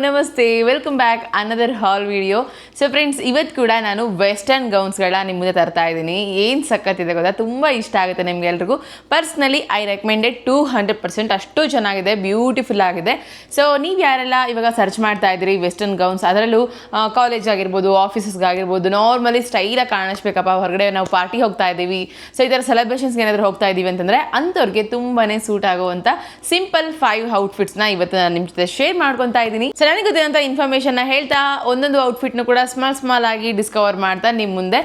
ನಮಸ್ತೆ, welcome back another ಹಾಲ್ video. So friends, ಇವತ್ತು ಕೂಡ ನಾನು ವೆಸ್ಟರ್ನ್ ಗೌನ್ಸ್ಗಳನ್ನ ನಿಮ್ಮ ಮುಂದೆ ತರ್ತಾ ಇದ್ದೀನಿ. ಏನು ಸಖತ್ತಿದೆ ಗೊತ್ತಾ, ತುಂಬ ಇಷ್ಟ ಆಗುತ್ತೆ ನಿಮ್ಗೆ ಎಲ್ರಿಗೂ. Personally I recommended 200%. ಅಷ್ಟು ಚೆನ್ನಾಗಿದೆ, ಬ್ಯೂಟಿಫುಲ್ ಆಗಿದೆ. ಸೊ ನೀವು ಯಾರೆಲ್ಲ ಇವಾಗ ಸರ್ಚ್ ಮಾಡ್ತಾ ಇದ್ದೀರಿ ವೆಸ್ಟರ್ನ್ ಗೌನ್ಸ್, ಅದರಲ್ಲೂ ಕಾಲೇಜ್ ಆಗಿರ್ಬೋದು, ಆಫೀಸಸ್ಗಾಗಿರ್ಬೋದು, ನಾರ್ಮಲಿ ಸ್ಟೈಲಾಗಿ ಕಾಣಿಸ್ಬೇಕಪ್ಪ, ಹೊರಗಡೆ ನಾವು ಪಾರ್ಟಿ ಹೋಗ್ತಾ ಇದ್ದೀವಿ, ಸೊ ಈ ಥರ ಸೆಲೆಬ್ರೇಷನ್ಸ್ಗೆ ಏನಾದರೂ ಹೋಗ್ತಾ ಇದ್ದೀವಿ ಅಂತಂದರೆ ಅಂಥವ್ರಿಗೆ ತುಂಬಾ ಸೂಟ್ ಆಗುವಂಥ ಸಿಂಪಲ್ 5 ಔಟ್ಫಿಟ್ಸ್ನ ಇವತ್ತು ನಾನು ನಿಮ್ಮ ಜೊತೆ ಶೇರ್ ಮಾಡ್ಕೊತಾ ಇದ್ದೀನಿ. ಸೊ ನನಗೆ ಗೊತ್ತಿರೋಂಥ ಇನ್ಫಾರ್ಮೇಷನ್ನ ಹೇಳ್ತಾ ಒಂದೊಂದು ಔಟ್ಫಿಟ್ನು ಕೂಡ ಸ್ಮಾಲ್ ಆಗಿ ಡಿಸ್ಕವರ್ ಮಾಡ್ತಾ ನಿಮ್ಮ ಮುಂದೆ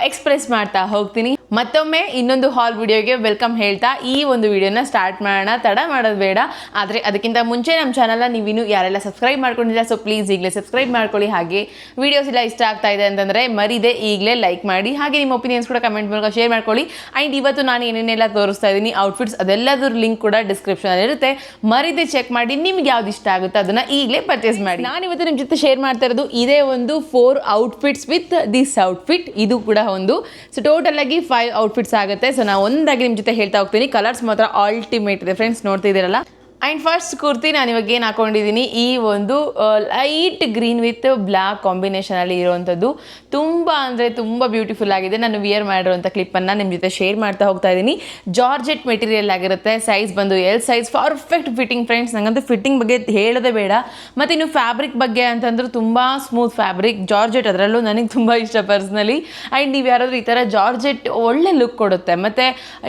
ಎಕ್ಸ್ಪ್ರೆಸ್ ಮಾಡ್ತಾ ಹೋಗ್ತೀನಿ. ಮತ್ತೊಮ್ಮೆ ಇನ್ನೊಂದು ಹಾಲ್ ವಿಡಿಯೋಗೆ ವೆಲ್ಕಮ್ ಹೇಳ್ತಾ ಈ ಒಂದು ವಿಡಿಯೋನ ಸ್ಟಾರ್ಟ್ ಮಾಡೋಣ. ತಡ ಮಾಡೋದು ಬೇಡ. ಆದರೆ ಅದಕ್ಕಿಂತ ಮುಂಚೆ ನಮ್ಮ ಚಾನಲ್ನ ನೀವಿನ್ನೂ ಯಾರೆಲ್ಲ ಸಬ್ಸ್ಕ್ರೈಬ್ ಮಾಡ್ಕೊಂಡಿಲ್ಲ, ಸೊ ಪ್ಲೀಸ್ ಈಗಲೇ ಸಬ್ಸ್ಕ್ರೈಬ್ ಮಾಡ್ಕೊಳ್ಳಿ. ಹಾಗೆ ವಿಡಿಯೋಸ್ ಎಲ್ಲ ಇಷ್ಟ ಆಗ್ತಾ ಇದೆ ಅಂತಂದರೆ ಮರಿದೆ ಈಗಲೇ ಲೈಕ್ ಮಾಡಿ. ಹಾಗೆ ನಿಮ್ಮ ಒಪಿನಿಯನ್ಸ್ ಕೂಡ ಕಮೆಂಟ್ ಮೂಲಕ ಶೇರ್ ಮಾಡ್ಕೊಳ್ಳಿ. ಆ್ಯಂಡ್ ಇವತ್ತು ನಾನು ಏನೇನೆಲ್ಲ ತೋರಿಸ್ತಾ ಇದ್ದೀನಿ ಔಟ್ಫಿಟ್ಸ್, ಅದೆಲ್ಲದ್ರ ಲಿಂಕ್ ಕೂಡ ಡಿಸ್ಕ್ರಿಪ್ಷನಲ್ಲಿ ಇರುತ್ತೆ. ಮರಿದೆ ಚೆಕ್ ಮಾಡಿ, ನಿಮ್ಗೆ ಯಾವ್ದು ಇಷ್ಟ ಆಗುತ್ತೆ ಅದನ್ನು ಈಗಲೇ ಪರ್ಚೇಸ್ ಮಾಡಿ. ನಾನು ಇವತ್ತು ನಿಮ್ಮ ಜೊತೆ ಶೇರ್ ಮಾಡ್ತಾ ಇರೋದು ಇದೇ ಒಂದು 4 ಔಟ್ಫಿಟ್ಸ್ ವಿತ್ ದಿಸ್ ಔಟ್ಫಿಟ್. ಇದು ಕೂಡ ಒಂದು. ಸೊ ಟೋಟಲ್ ಆಗಿ 5 ಔಟ್ಫಿಟ್ಸ್ ಆಗುತ್ತೆ. ಸೊ ನಾನು ಒಂದಾಗಿ ನಿಮ್ಮ ಜೊತೆ ಹೇಳ್ತಾ ಹೋಗ್ತೀನಿ. ಕಲರ್ಸ್ ಮಾತ್ರ ಅಲ್ಟಿಮೇಟ್ ಇದೆ ಫ್ರೆಂಡ್ಸ್, ನೋಡ್ತಿದ್ದೀರಲ್ಲ. ಆ್ಯಂಡ್ ಫಸ್ಟ್ ಕುರ್ತಿ ನಾನು ಇವಾಗ ಏನು ಹಾಕೊಂಡಿದ್ದೀನಿ, ಈ ಒಂದು ಲೈಟ್ ಗ್ರೀನ್ ವಿತ್ ಬ್ಲ್ಯಾಕ್ ಕಾಂಬಿನೇಷನಲ್ಲಿ ಇರುವಂಥದ್ದು. ತುಂಬ ಅಂದರೆ ತುಂಬ ಬ್ಯೂಟಿಫುಲ್ ಆಗಿದೆ. ನಾನು ವಿಯರ್ ಮಾಡಿರುವಂಥ ಕ್ಲಿಪ್ಪನ್ನು ನಿಮ್ಮ ಜೊತೆ ಶೇರ್ ಮಾಡ್ತಾ ಹೋಗ್ತಾ ಇದ್ದೀನಿ. ಜಾರ್ಜೆಟ್ ಮೆಟೀರಿಯಲ್ ಆಗಿರುತ್ತೆ. ಸೈಜ್ ಬಂದು L size, perfect fitting friends. ನನಗಂತೂ ಫಿಟ್ಟಿಂಗ್ ಬಗ್ಗೆ ಹೇಳೋದೇ ಬೇಡ. ಮತ್ತು ಇನ್ನು ಫ್ಯಾಬ್ರಿಕ್ ಬಗ್ಗೆ ಅಂತಂದ್ರೆ ತುಂಬ ಸ್ಮೂತ್ ಫ್ಯಾಬ್ರಿಕ್, ಜಾರ್ಜೆಟ್ ಅದರಲ್ಲೂ ನನಗೆ ತುಂಬ ಇಷ್ಟ ಪರ್ಸ್ನಲಿ. ಆ್ಯಂಡ್ ನೀವು ಯಾರಾದರೂ ಈ ಥರ ಜಾರ್ಜೆಟ್ ಒಳ್ಳೆ ಲುಕ್ ಕೊಡುತ್ತೆ. ಮತ್ತು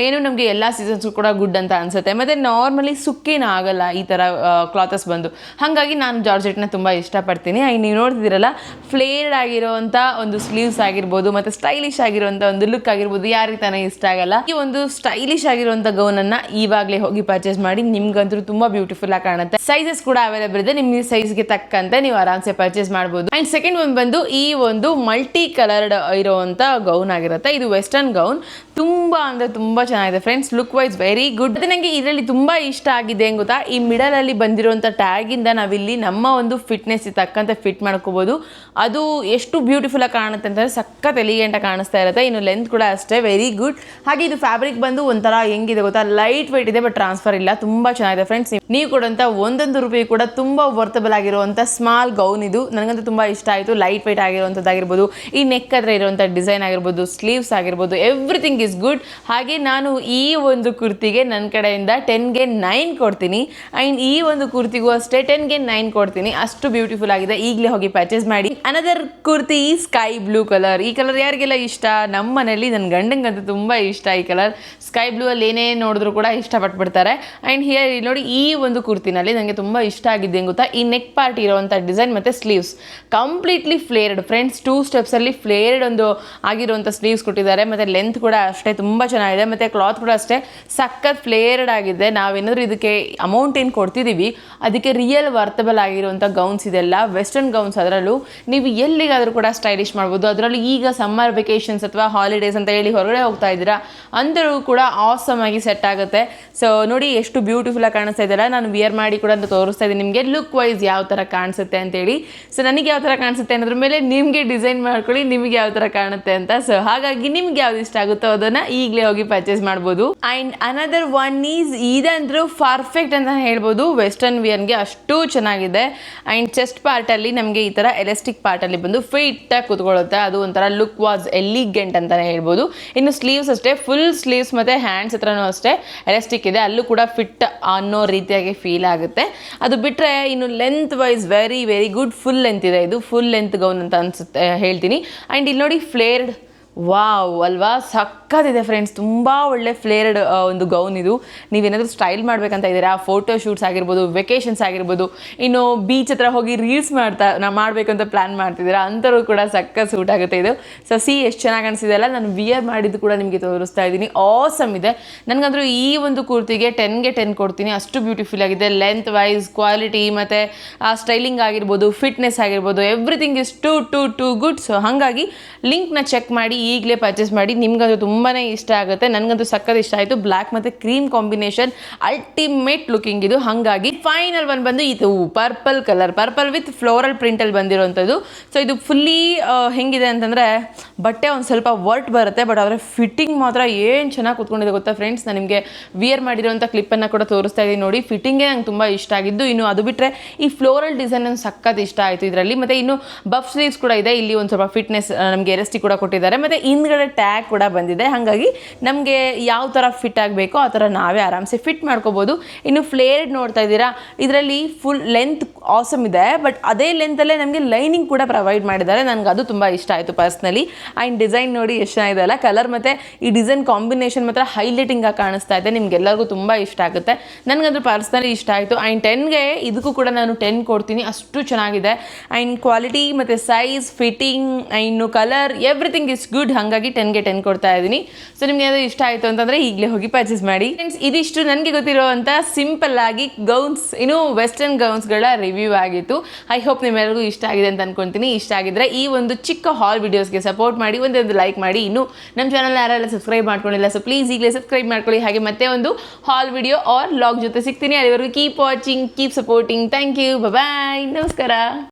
ಏನು ನಮಗೆ ಎಲ್ಲ ಸೀಸನ್ಸ್ಗೂ ಕೂಡ ಗುಡ್ ಅಂತ ಅನಿಸುತ್ತೆ. ಮತ್ತು ನಾರ್ಮಲಿ ಸುಕ್ಕೇನ ಆಗಲ್ಲ ಈ ಥರ ಕ್ಲಾತಸ್ ಬಂದು. ಹಾಗಾಗಿ ನಾನು ಜಾರ್ಜೆಟ್ನ ತುಂಬ ಇಷ್ಟಪಡ್ತೀನಿ. ನೀವು ನೋಡ್ತಿದ್ದೀರಲ್ಲ, ಫ್ಲೇರ್ಡ್ ಆಗಿರೋವಂಥ ಒಂದು ಸ್ಲೀವ್ಸ್ ಆಗಿರ್ಬೋದು, ಮತ್ತು ಸ್ಟೈಲಿಶ್ ಆಗಿರುವಂಥ ಒಂದು ಲುಕ್ ಆಗಿರ್ಬೋದು, ಯಾರಿಗೆ ತಾನೇ ಇಷ್ಟ ಆಗಲ್ಲ. ಈ ಒಂದು ಸ್ಟೈಲಿಶ್ ಆಗಿರುವಂಥ ಗೌನನ್ನು ಇವಾಗಲೇ ಹೋಗಿ ಪರ್ಚೇಸ್ ಮಾಡಿ. ನಿಮ್ಗಂತೂ ತುಂಬ ಬ್ಯೂಟಿಫುಲ್ ಆಗಿ ಕಾಣುತ್ತೆ. ಸೈಜಸ್ ಕೂಡ ಅವೈಲೇಬಲ್ ಇದೆ. ನಿಮ್ಮ ಸೈಜ್ಗೆ ತಕ್ಕಂತೆ ನೀವು ಆರಾಮ್ಸೆ ಪರ್ಚೇಸ್ ಮಾಡ್ಬೋದು. ಆ್ಯಂಡ್ ಸೆಕೆಂಡ್ ಒಂದು ಬಂದು ಈ ಒಂದು ಮಲ್ಟಿ ಕಲರ್ಡ್ ಇರುವಂಥ ಗೌನ್ ಆಗಿರುತ್ತೆ. ಇದು ವೆಸ್ಟರ್ನ್ ಗೌನ್. ತುಂಬ ಅಂದರೆ ತುಂಬ ಚೆನ್ನಾಗಿದೆ friends, look wise very good. ಮತ್ತು ನನಗೆ ಇದರಲ್ಲಿ ತುಂಬ ಇಷ್ಟ ಆಗಿದೆ ಏನು ಗೊತ್ತಾ, ಈ ಮಿಡಲಲ್ಲಿ ಬಂದಿರುವಂಥ ಟ್ಯಾಗಿಂದ ನಾವಿಲ್ಲಿ ನಮ್ಮ ಒಂದು ಫಿಟ್ನೆಸ್ಗೆ ತಕ್ಕಂತೆ ಫಿಟ್ ಮಾಡ್ಕೋಬೋದು. ಅದು ಎಷ್ಟು ಬ್ಯೂಟಿಫುಲ್ ಆಗಿ ಕಾಣುತ್ತೆ ಅಂತಂದರೆ ಸಖತ್ ಎಲಿಗೆಂಟಾಗಿ ಕಾಣಿಸ್ತಾ ಇರುತ್ತೆ. ಇನ್ನು ಲೆಂತ್ ಕೂಡ ಅಷ್ಟೇ ವೆರಿ ಗುಡ್. ಹಾಗೆ ಇದು ಫ್ಯಾಬ್ರಿಕ್ ಬಂದು ಒಂಥರ ಹೆಂಗಿದೆ ಗೊತ್ತಾ, ಲೈಟ್ ವೆಯ್ಟ್ ಇದೆ, ಬಟ್ ಟ್ರಾನ್ಸ್ಫರ್ ಇಲ್ಲ. ತುಂಬ ಚೆನ್ನಾಗಿದೆ ಫ್ರೆಂಡ್ಸ್. ನೀವು ಕೊಡುವಂಥ ಒಂದೊಂದು ರೂಪಾಯಿ ಕೂಡ ತುಂಬ ವರ್ತಬಲ್ ಆಗಿರುವಂಥ ಸ್ಮಾಲ್ ಗೌನ್ ಇದು. ನನಗಂತೂ ತುಂಬ ಇಷ್ಟ ಆಯಿತು. ಲೈಟ್ ವೆಯ್ಟ್ ಆಗಿರುವಂಥದ್ದಾಗಿರ್ಬೋದು, ಈ ನೆಕ್ ಹತ್ರ ಇರುವಂಥ ಡಿಸೈನ್ ಆಗಿರ್ಬೋದು, ಸ್ಲೀವ್ಸ್ ಆಗಿರ್ಬೋದು, ಎವ್ರಿಥಿಂಗ್ ಇಸ್ ಗುಡ್. ಹಾಗೆ ನಾನು ಈ ಒಂದು ಕುರ್ತಿಗೆ ನನ್ನ ಕಡೆಯಿಂದ 10ಗೆ 9 ಕೊಡ್ತೀನಿ. ಆ್ಯಂಡ್ ಈ ಒಂದು ಕುರ್ತಿಗೂ ಅಷ್ಟೇ 10ಗೆ 9 ಕೊಡ್ತೀನಿ. ಅಷ್ಟು ಬ್ಯೂಟಿಫುಲ್ ಆಗಿದೆ. ಈಗಲೇ ಹೋಗಿ ಪರ್ಚೇಸ್ ಮಾಡಿ. Another kurti sky blue colour. ಈ ಕಲರ್ ಯಾರಿಗೆಲ್ಲ ಇಷ್ಟ? ನಮ್ಮ ಮನೇಲಿ ನನ್ನ ಗಂಡಂಗಂತೂ ತುಂಬ ಇಷ್ಟ ಈ ಕಲರ್. ಸ್ಕೈ ಬ್ಲೂ ಅಲ್ಲಿ ಏನೇ ನೋಡಿದ್ರು ಕೂಡ ಇಷ್ಟಪಟ್ಬಿಡ್ತಾರೆ. ಆ್ಯಂಡ್ ಹಿಯರ್ ನೋಡಿ, ಈ ಒಂದು ಕುರ್ತಿನಲ್ಲಿ ನನಗೆ ತುಂಬ ಇಷ್ಟ ಆಗಿದ್ದು ಏನು ಗೊತ್ತಾ, ಈ ನೆಕ್ ಪಾರ್ಟ್ ಇರೋವಂಥ ಡಿಸೈನ್ ಮತ್ತು ಸ್ಲೀವ್ಸ್ ಕಂಪ್ಲೀಟ್ಲಿ ಫ್ಲೇರ್ಡ್ ಫ್ರೆಂಡ್ಸ್. 2 ಸ್ಟೆಪ್ಸಲ್ಲಿ ಫ್ಲೇರ್ಡ್ ಒಂದು ಆಗಿರುವಂಥ ಸ್ಲೀವ್ಸ್ ಕೊಟ್ಟಿದ್ದಾರೆ. ಮತ್ತು ಲೆಂತ್ ಕೂಡ ಅಷ್ಟೇ ತುಂಬ ಚೆನ್ನಾಗಿದೆ. ಮತ್ತು ಕ್ಲಾತ್ ಕೂಡ ಅಷ್ಟೇ ಸಖತ್ ಫ್ಲೇರ್ಡ್ ಆಗಿದೆ. ನಾವೇನಾದರೂ ಇದಕ್ಕೆ ಅಮೌಂಟ್ ಏನು ಕೊಡ್ತಿದ್ದೀವಿ ಅದಕ್ಕೆ ರಿಯಲ್ ವರ್ತಬಲ್ ಆಗಿರುವಂಥ ಗೌನ್ಸ್ ಇದೆಲ್ಲ ವೆಸ್ಟರ್ನ್ ಗೌನ್ಸ್. ಅದರಲ್ಲೂ ನೀವು ಎಲ್ಲಿಗಾದರೂ ಕೂಡ ಸ್ಟೈಲಿಶ್ ಮಾಡ್ಬೋದು. ಅದರಲ್ಲೂ ಈಗ ಸಮ್ಮರ್ ವೆಕೇಷನ್ಸ್ ಅಥವಾ ಹಾಲಿಡೇಸ್ ಅಂತ ಹೇಳಿ ಹೊರಗಡೆ ಹೋಗ್ತಾ ಇದ್ದೀರಾ ಅಂದರೂ ಕೂಡ ಆಸಮ್ ಆಗಿ ಸೆಟ್ ಆಗುತ್ತೆ. ಸೊ ನೋಡಿ ಎಷ್ಟು ಬ್ಯೂಟಿಫುಲ್ ಆಗಿ ಕಾಣಿಸ್ತಾ ಇದೆಯಲ್ಲ. ನಾನು ವಿಯರ್ ಮಾಡಿ ಕೂಡ ಅಂತ ತೋರಿಸ್ತಾ ಇದ್ದೀನಿ ನಿಮಗೆ ಲುಕ್ ವೈಸ್ ಯಾವ ಥರ ಕಾಣಿಸುತ್ತೆ ಅಂತೇಳಿ. ಸೊ ನನಗೆ ಯಾವ ಥರ ಕಾಣಿಸುತ್ತೆ ಅನ್ನೋದ್ರ ಮೇಲೆ ನಿಮಗೆ ಡಿಸೈನ್ ಮಾಡ್ಕೊಳ್ಳಿ, ನಿಮಗೆ ಯಾವ ಥರ ಕಾಣುತ್ತೆ ಅಂತ. ಸೊ ಹಾಗಾಗಿ ನಿಮ್ಗೆ ಯಾವ್ದು ಇಷ್ಟ ಆಗುತ್ತೋ ಅದನ್ನು ಈಗಲೇ ಹೋಗಿ ಪರ್ಚೇಸ್ ಮಾಡ್ಬೋದು. ಆ್ಯಂಡ್ ಅನದರ್ ಒನ್ ಈಸ್ ಇದಂದ್ರೂ ಪರ್ಫೆಕ್ಟ್ ಅಂತ ಹೇಳ್ಬೋದು. ವೆಸ್ಟರ್ನ್ ವಿಯರ್ಗೆ ಅಷ್ಟು ಚೆನ್ನಾಗಿದೆ. ಆ್ಯಂಡ್ ಚೆಸ್ಟ್ ಪಾರ್ಟಲ್ಲಿ ನಮಗೆ ಈ ಥರ ಎಲಾಸ್ಟಿಕ್ ಪಾರ್ಟಲ್ಲಿ ಬಂದು ಫಿಟ್ಟಾಗಿ ಕೂತ್ಕೊಳ್ಳುತ್ತೆ. ಅದು ಒಂಥರ ಲುಕ್ ವಾಸ್ ಎಲಿಗೆಂಟ್ ಅಂತಲೇ ಹೇಳ್ಬೋದು. ಇನ್ನು ಸ್ಲೀವ್ಸ್ ಅಷ್ಟೇ ಫುಲ್ ಸ್ಲೀವ್ಸ್ ಮತ್ತು ಹ್ಯಾಂಡ್ಸ್ ಹತ್ರನೂ ಅಷ್ಟೇ ಎಲಾಸ್ಟಿಕ್ ಇದೆ. ಅಲ್ಲೂ ಕೂಡ ಫಿಟ್ ಅನ್ನೋ ರೀತಿಯಾಗಿ ಫೀಲ್ ಆಗುತ್ತೆ. ಅದು ಬಿಟ್ಟರೆ ಇನ್ನು length wise very very good. Full length ಇದೆ. ಇದು ಫುಲ್ ಲೆಂತ್ ಗೌನ್ ಅಂತ ಅನಿಸುತ್ತೆ ಹೇಳ್ತೀನಿ. ಆ್ಯಂಡ್ ಇಲ್ಲಿ ನೋಡಿ ಫ್ಲೇರ್ಡ್, ವಾವ್ ಅಲ್ವಾ, ಸಕ್ಕತ್ತಿದೆ ಫ್ರೆಂಡ್ಸ್. ತುಂಬ ಒಳ್ಳೆ ಫ್ಲೇರ್ಡ್ ಒಂದು ಗೌನ್ ಇದು. ನೀವೇನಾದರೂ ಸ್ಟೈಲ್ ಮಾಡಬೇಕಂತ ಇದ್ದೀರಾ, ಫೋಟೋ ಶೂಟ್ಸ್ ಆಗಿರ್ಬೋದು, ವೆಕೇಷನ್ಸ್ ಆಗಿರ್ಬೋದು, ಇನ್ನು ಬೀಚ್ ಹತ್ರ ಹೋಗಿ ರೀಲ್ಸ್ ಮಾಡಬೇಕಂತ ಪ್ಲ್ಯಾನ್ ಮಾಡ್ತಿದ್ದೀರಾ ಅಂಥವ್ರು ಕೂಡ ಸಕ್ಕ ಸೂಟ್ ಆಗುತ್ತೆ ಇದು. ಸೊ ಎಷ್ಟು ಚೆನ್ನಾಗಿ ಅನಿಸಿದೆಲ್ಲ. ನಾನು ವಿಯರ್ ಮಾಡಿದ್ದು ಕೂಡ ನಿಮಗೆ ತೋರಿಸ್ತಾ ಇದ್ದೀನಿ. ಆಸಮ್ ಇದೆ. ನನಗಂದ್ರೂ ಈ ಒಂದು ಕುರ್ತಿಗೆ 10ಗೆ 10 ಕೊಡ್ತೀನಿ. ಅಷ್ಟು ಬ್ಯೂಟಿಫುಲ್ ಆಗಿದೆ. ಲೆಂತ್ ವೈಸ್, ಕ್ವಾಲಿಟಿ, ಮತ್ತು ಆ ಸ್ಟೈಲಿಂಗ್ ಆಗಿರ್ಬೋದು, ಫಿಟ್ನೆಸ್ ಆಗಿರ್ಬೋದು, everything is too good. So ಹಾಗಾಗಿ ಲಿಂಕ್ನ ಚೆಕ್ ಮಾಡಿ ಈಗಲೇ ಪರ್ಚೇಸ್ ಮಾಡಿ. ನಿಮ್ಗಂತೂ ತುಂಬಾ ಇಷ್ಟ ಆಗುತ್ತೆ. ನನಗಂತೂ ಸಕ್ಕತ್ ಇಷ್ಟ ಆಯಿತು. ಬ್ಲ್ಯಾಕ್ ಮತ್ತು ಕ್ರೀಮ್ ಕಾಂಬಿನೇಷನ್ ಅಲ್ಟಿಮೇಟ್ ಲುಕಿಂಗ್ ಇದು. ಹಾಗಾಗಿ ಫೈನಲ್ ಒನ್ ಬಂದು ಇದು purple colour, purple with floral ಪ್ರಿಂಟಲ್ಲಿ ಬಂದಿರೋವಂಥದ್ದು. ಸೊ ಇದು ಫುಲ್ಲಿ ಹೆಂಗಿದೆ ಅಂತಂದರೆ ಬಟ್ಟೆ ಒಂದು ಸ್ವಲ್ಪ ವರ್ಟ್ ಬರುತ್ತೆ, ಬಟ್ ಆದರೆ ಫಿಟ್ಟಿಂಗ್ ಮಾತ್ರ ಏನು ಚೆನ್ನಾಗಿ ಕೂತ್ಕೊಂಡಿದೆ ಗೊತ್ತಾ ಫ್ರೆಂಡ್ಸ್. ನಾನು ನಿಮಗೆ ವಿಯರ್ ಮಾಡಿರೋಂಥ ಕ್ಲಿಪ್ಪನ್ನು ಕೂಡ ತೋರಿಸ್ತಾ ಇದ್ದೀನಿ ನೋಡಿ. ಫಿಟ್ಟಿಂಗೇ ನಂಗೆ ತುಂಬ ಇಷ್ಟ ಆಗಿದ್ದು. ಇನ್ನು ಅದು ಬಿಟ್ಟರೆ ಈ ಫ್ಲೋರಲ್ ಡಿಸೈನ್ ನಂಗೆ ಸಕ್ಕತ್ ಇಷ್ಟ ಆಯಿತು ಇದರಲ್ಲಿ. ಮತ್ತು ಇನ್ನು ಬಫ್ ಸ್ಲೀವ್ಸ್ ಕೂಡ ಇದೆ. ಇಲ್ಲಿ ಒಂದು ಸ್ವಲ್ಪ ಫಿಟ್ನೆಸ್ ನಮಗೆ ಎರೆಸ್ಟಿ ಕೂಡ ಕೊಟ್ಟಿದ್ದಾರೆ. ಮತ್ತು ಹಿಂದ್ಗಡೆ ಟ್ಯಾಗ್ ಕೂಡ ಬಂದಿದೆ. ಹಾಗಾಗಿ ನಮಗೆ ಯಾವ ಥರ ಫಿಟ್ ಆಗಬೇಕೋ ಆ ಥರ ನಾವೇ ಆರಾಮ್ಸೆ ಫಿಟ್ ಮಾಡ್ಕೋಬೋದು. ಇನ್ನು ಫ್ಲೇರ್ಡ್ ನೋಡ್ತಾ ಇದ್ದೀರಾ, ಇದರಲ್ಲಿ ಫುಲ್ ಲೆಂತ್ ಆಸಮ್ ಇದೆ, ಬಟ್ ಅದೇ ಲೆಂತಲ್ಲೇ ನಮಗೆ ಲೈನಿಂಗ್ ಕೂಡ ಪ್ರೊವೈಡ್ ಮಾಡಿದ್ದಾರೆ. ನನಗೆ ಅದು ತುಂಬ ಇಷ್ಟ ಆಯಿತು ಪರ್ಸ್ನಲಿ. ಆ್ಯಂಡ್ ಡಿಸೈನ್ ನೋಡಿ ಎಷ್ಟು ಚೆನ್ನಾಗಿದೆ ಅಲ್ಲ. ಕಲರ್ ಮತ್ತು ಈ ಡಿಸೈನ್ ಕಾಂಬಿನೇಷನ್ ಮಾತ್ರ ಹೈಲೈಟಿಂಗ್ ಆಗಿ ಕಾಣಿಸ್ತಾ ಇದೆ. ನಿಮ್ಗೆಲ್ಲರಿಗೂ ತುಂಬ ಇಷ್ಟ ಆಗುತ್ತೆ. ನನಗಂತೂ ಪರ್ಸ್ನಲಿ ಇಷ್ಟ ಆಯಿತು. ಆ್ಯಂಡ್ 10ಗೆ ಇದಕ್ಕೂ ಕೂಡ ನಾನು 10 ಕೊಡ್ತೀನಿ, ಅಷ್ಟು ಚೆನ್ನಾಗಿದೆ. ಆ್ಯಂಡ್ ಕ್ವಾಲಿಟಿ ಮತ್ತು ಸೈಜ್, ಫಿಟ್ಟಿಂಗ್, ಇನ್ನು ಕಲರ್, ಎವ್ರಿಥಿಂಗ್ ಇಸ್ ಗುಡ್. ಹಾಗಾಗಿ 10ಗೆ 10 ಕೊಡ್ತಾ ಇದ್ದೀನಿ. ಸೊ ನಿಮಗೆ ಅದು ಇಷ್ಟ ಆಯಿತು ಅಂತಂದರೆ ಈಗಲೇ ಹೋಗಿ ಪರ್ಚೇಸ್ ಮಾಡಿ. ಫ್ರೆಂಡ್ಸ್, ಇದಿಷ್ಟು ನನಗೆ ಗೊತ್ತಿರುವಂಥ ಸಿಂಪಲ್ ಆಗಿ ಗೌನ್ಸ್, ಇನ್ನು ವೆಸ್ಟರ್ನ್ ಗೌನ್ಸ್ಗಳ ರಿವ್ಯೂ ಆಗಿತ್ತು. ಐ ಹೋಪ್ ನಿಮ್ಮೆಲ್ಲರಿಗೂ ಇಷ್ಟ ಆಗಿದೆ ಅಂತ ಅನ್ಕೊತೀನಿ. ಇಷ್ಟ ಆಗಿದ್ರೆ ಈ ಒಂದು ಚಿಕ್ಕ ಹಾಲ್ ವಿಡಿಯೋಸ್ಗೆ ಸಪೋರ್ಟ್ ಮಾಡಿ, ಒಂದು ಲೈಕ್ ಮಾಡಿ. ಇನ್ನು ನಮ್ಮ ಚಾನಲ್ ಯಾರೆಲ್ಲ ಸಬ್ಸ್ಕ್ರೈಬ್ ಮಾಡ್ಕೊಂಡಿಲ್ಲ, ಸೊ ಪ್ಲೀಸ್ ಈಗಲೇ ಸಬ್ಸ್ಕ್ರೈಬ್ ಮಾಡ್ಕೊಳ್ಳಿ. ಹಾಗೆ ಮತ್ತೆ ಒಂದು ಹಾಲ್ ವಿಡಿಯೋ ಆರ್ ಲಾಗ್ ಜೊತೆ ಸಿಗ್ತೀನಿ. ಅಲ್ಲಿವರೆಗೂ keep watching, keep supporting. Thank you, bye, ನಮಸ್ಕಾರ.